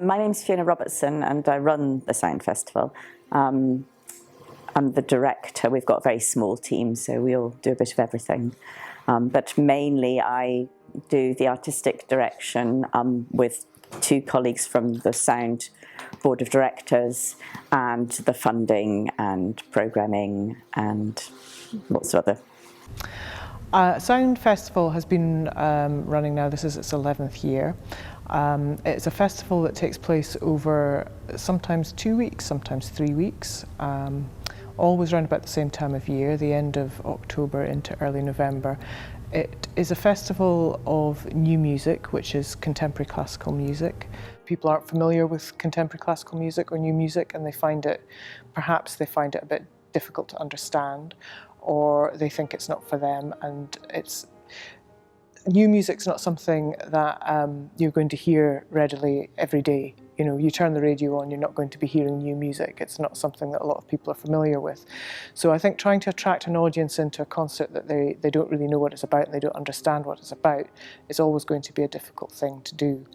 My name's Fiona Robertson and I run the Sound Festival. I'm the director. We've got a very small team, so we all do a bit of everything. But mainly I do the artistic direction with two colleagues from the Sound Board of Directors, and the funding and programming and lots of other. Sound Festival has been running now, this is its 11th year. It's a festival that takes place over sometimes 2 weeks, sometimes 3 weeks, always around about the same time of year, the end of October into early November. It is a festival of new music, which is contemporary classical music. People aren't familiar with contemporary classical music or new music, and perhaps they find it a bit difficult to understand, or they think it's not for them, and new music's not something that you're going to hear readily every day. You know, you turn the radio on, you're not going to be hearing new music. It's not something that a lot of people are familiar with. So I think trying to attract an audience into a concert that they don't really know what it's about and they don't understand what it's about is always going to be a difficult thing to do.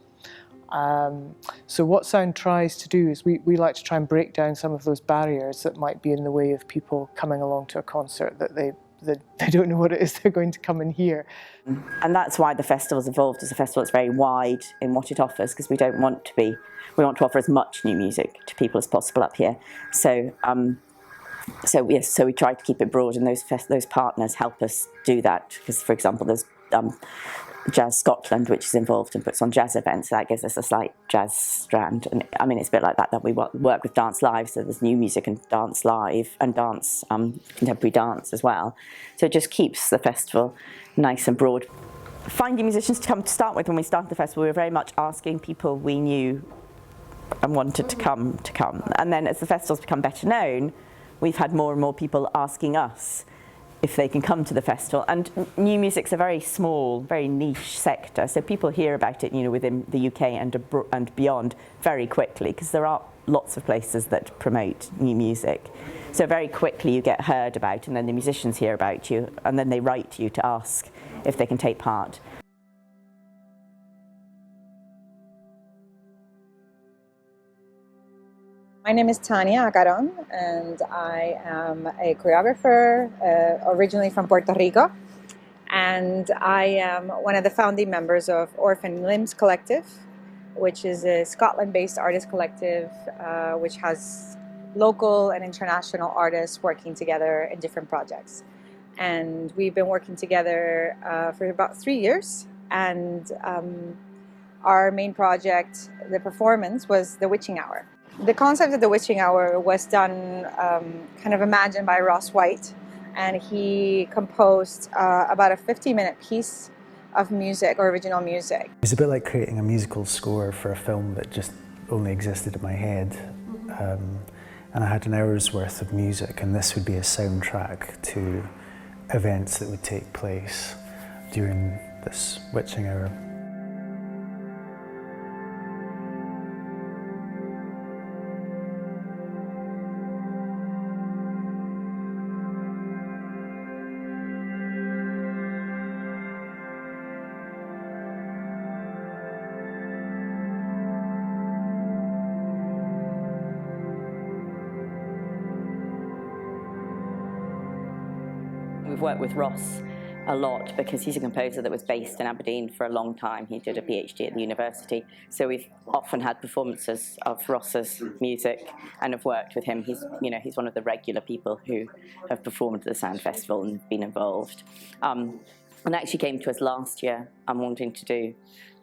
So what Sound tries to do is we like to try and break down some of those barriers that might be in the way of people coming along to a concert that they don't know what it is they're going to come and hear. And that's why the festival's evolved as a festival that's very wide in what it offers, because we want to offer as much new music to people as possible up here. So we try to keep it broad, and those partners help us do that. Because, for example, there's Jazz Scotland, which is involved and puts on jazz events, so that gives us a slight jazz strand. And I mean, it's a bit like that we work with Dance Live, so there's new music and dance live and dance, contemporary dance as well. So it just keeps the festival nice and broad. Finding musicians to come to start with, when we started the festival, we were very much asking people we knew and wanted to come. And then as the festival's become better known, we've had more and more people asking us if they can come to the festival. And new music's a very small, very niche sector, so people hear about it, you know, within the UK and beyond very quickly, because there are lots of places that promote new music. So very quickly you get heard about, and then the musicians hear about you, and then they write to you to ask if they can take part. My name is Thania Acarón, and I am a choreographer originally from Puerto Rico, and I am one of the founding members of Orphaned Limbs Collective, which is a Scotland-based artist collective which has local and international artists working together in different projects. And we've been working together for about 3 years, and our main project, the performance, was The Witching Hour. The concept of The Witching Hour was done, kind of imagined by Whyte, and he composed about a 50-minute piece of music, or original music. It's a bit like creating a musical score for a film that just only existed in my head. And I had an hour's worth of music, and this would be a soundtrack to events that would take place during this witching hour. We've worked with Ross a lot because he's a composer that was based in Aberdeen for a long time. He did a PhD at the university, so we've often had performances of Ross's music and have worked with him. He's one of the regular people who have performed at the Sound Festival and been involved. And actually came to us last year wanting to do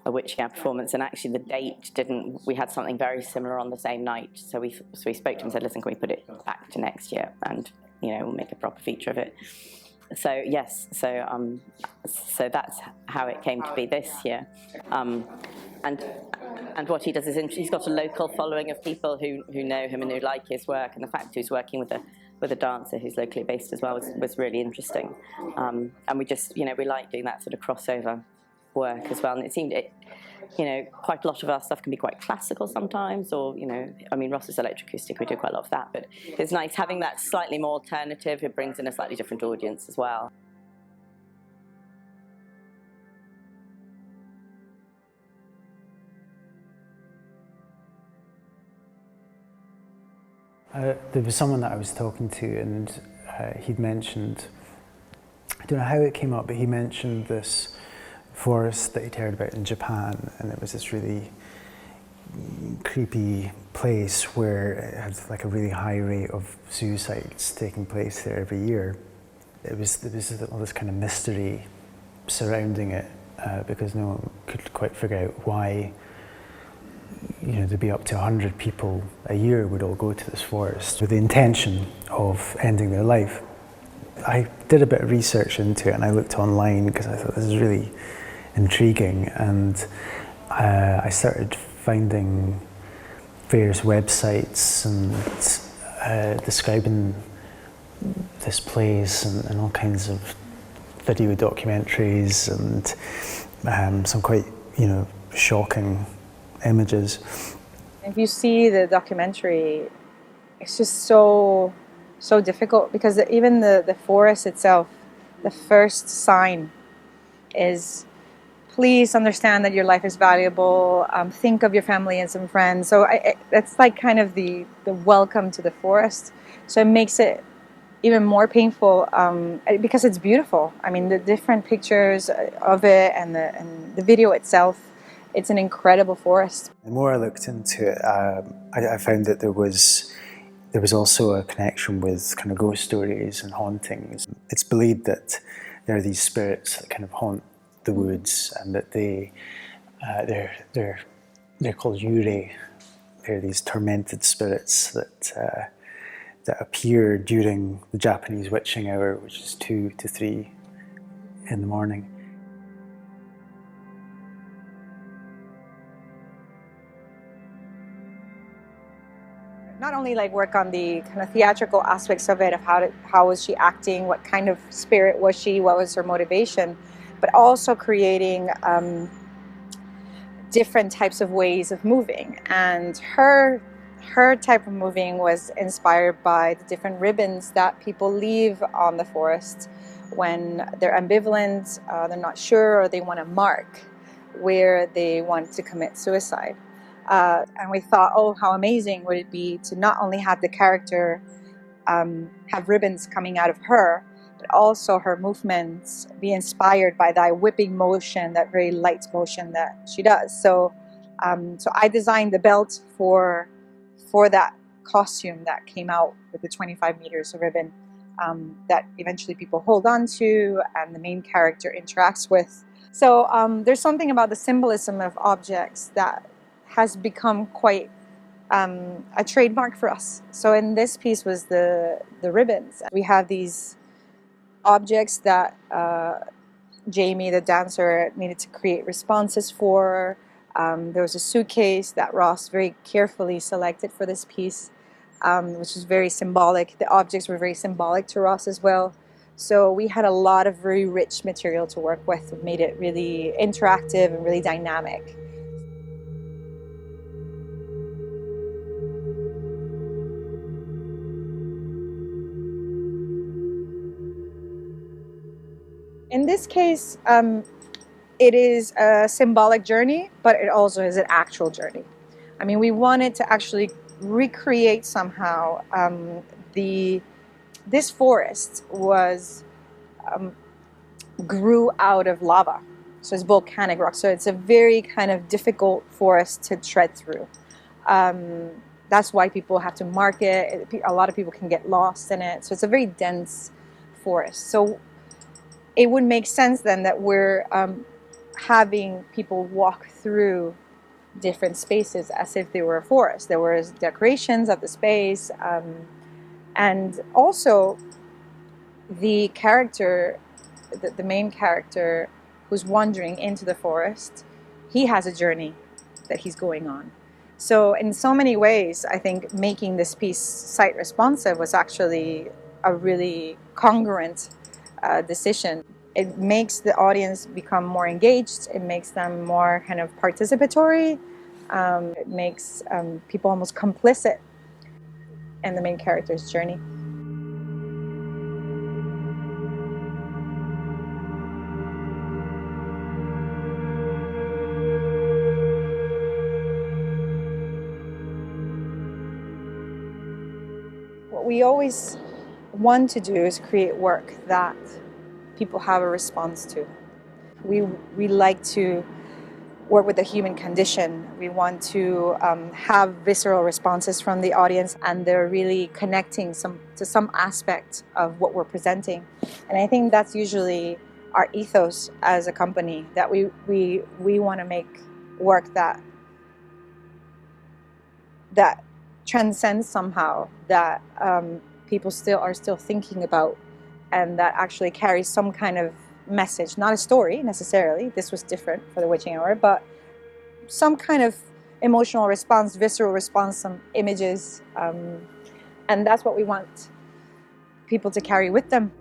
a Witching Hour performance, and actually the date didn't. We had something very similar on the same night, so we spoke to him and said, "Listen, can we put it back to next year, and we'll make a proper feature of it." So yes, so that's how it came to be this year, and what he does is he's got a local following of people who know him and who like his work, and the fact he's working with a dancer who's locally based as well was really interesting, and we just we like doing that sort of crossover work as well, and it seemed quite a lot of our stuff can be quite classical sometimes, or I mean, Ross's electroacoustic, we do quite a lot of that, but it's nice having that slightly more alternative. It brings in a slightly different audience as well. There was someone that I was talking to, and he'd mentioned, I don't know how it came up, but he mentioned this forest that he'd heard about in Japan, and it was this really creepy place where it had like a really high rate of suicides taking place there every year. There was all this kind of mystery surrounding it because no one could quite figure out why, you know, there'd be up to 100 people a year would all go to this forest with the intention of ending their life. I did a bit of research into it, and I looked online because I thought this is really intriguing, and I started finding various websites and describing this place and all kinds of video documentaries and some quite, you know, shocking images. If you see the documentary, it's just so difficult, because even the forest itself, the first sign is, please understand that your life is valuable, think of your family and some friends. So that's like kind of the welcome to the forest. So it makes it even more painful because it's beautiful. I mean, the different pictures of it and the video itself, it's an incredible forest. The more I looked into it, I found that there was also a connection with kind of ghost stories and hauntings. It's believed that there are these spirits that kind of haunt the woods, and that they're called yūrei. They're these tormented spirits that appear during the Japanese witching hour, which is 2 to 3 in the morning. Not only like work on the kind of theatrical aspects of it, of how was she acting, what kind of spirit was she, what was her motivation, but also creating different types of ways of moving. And her type of moving was inspired by the different ribbons that people leave on the forest when they're ambivalent, they're not sure, or they want to mark where they want to commit suicide. And we thought, oh, how amazing would it be to not only have the character have ribbons coming out of her, but also her movements be inspired by that whipping motion, that very light motion that she does. So I designed the belt for that costume that came out with the 25 meters of ribbon that eventually people hold on to and the main character interacts with. So there's something about the symbolism of objects that has become quite a trademark for us. So in this piece was the ribbons. We have these objects that Jamie, the dancer, needed to create responses for. There was a suitcase that Ross very carefully selected for this piece, which is very symbolic. The objects were very symbolic to Ross as well. So we had a lot of very rich material to work with. It made it really interactive and really dynamic. In this case, it is a symbolic journey, but it also is an actual journey. I mean, we wanted to actually recreate somehow this forest grew out of lava. So it's volcanic rock. So it's a very kind of difficult forest to tread through. That's why people have to mark it. A lot of people can get lost in it. So it's a very dense forest. So it would make sense then that we're having people walk through different spaces as if they were a forest. There was decorations of the space, and also the character, the main character who's wandering into the forest, he has a journey that he's going on. So in so many ways, I think making this piece site responsive was actually a really congruent decision. It makes the audience become more engaged. It makes them more kind of participatory. It makes people almost complicit in the main character's journey. what we always want to do is create work that people have a response to. We like to work with the human condition. We want to have visceral responses from the audience, and they're really connecting to some aspect of what we're presenting. And I think that's usually our ethos as a company, that we want to make work that transcends somehow, that people are still thinking about, and that actually carries some kind of message, not a story necessarily. This was different for the witching hour, but some kind of emotional response, visceral response, some images, and that's what we want people to carry with them.